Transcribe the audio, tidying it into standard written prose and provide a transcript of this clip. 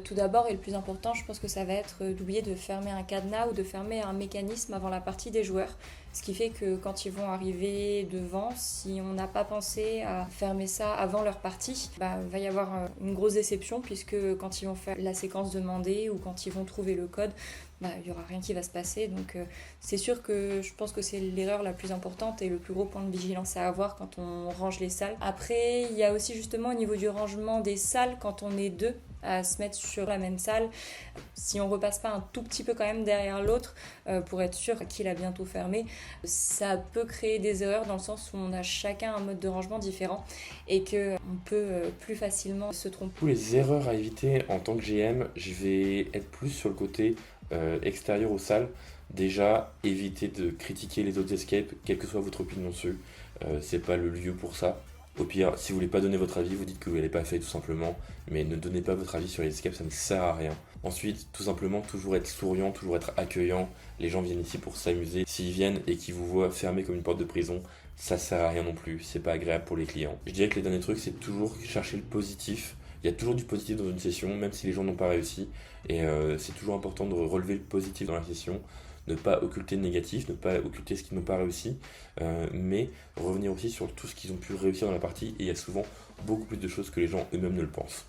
Tout d'abord, et le plus important, je pense que ça va être d'oublier de fermer un cadenas ou de fermer un mécanisme avant la partie des joueurs. Ce qui fait que quand ils vont arriver devant, si on n'a pas pensé à fermer ça avant leur partie, il va y avoir une grosse déception puisque quand ils vont faire la séquence demandée ou quand ils vont trouver le code, il n'y aura rien qui va se passer. Donc c'est sûr que je pense que c'est l'erreur la plus importante et le plus gros point de vigilance à avoir quand on range les salles. Après, il y a aussi justement au niveau du rangement des salles quand on est deux à se mettre sur la même salle. Si on repasse pas un tout petit peu quand même derrière l'autre pour être sûr qu'il a bientôt fermé, ça peut créer des erreurs dans le sens où on a chacun un mode de rangement différent et qu'on peut plus facilement se tromper. Pour les erreurs à éviter en tant que GM, je vais être plus sur le côté extérieur aux salles. Déjà, évitez de critiquer les autres escapes, quelle que soit votre opinion dessus. C'est pas le lieu pour ça. Au pire, si vous voulez pas donner votre avis, vous dites que vous l'avez pas fait tout simplement, mais ne donnez pas votre avis sur les escapes, ça ne sert à rien. Ensuite, tout simplement, toujours être souriant, toujours être accueillant. Les gens viennent ici pour s'amuser. S'ils viennent et qu'ils vous voient fermé comme une porte de prison, ça sert à rien non plus. C'est pas agréable pour les clients. Je dirais que les derniers trucs, c'est toujours chercher le positif. Il y a toujours du positif dans une session, même si les gens n'ont pas réussi. Et c'est toujours important de relever le positif dans la session, ne pas occulter le négatif, ne pas occulter ce qu'ils n'ont pas réussi, mais revenir aussi sur tout ce qu'ils ont pu réussir dans la partie. Et il y a souvent beaucoup plus de choses que les gens eux-mêmes ne le pensent.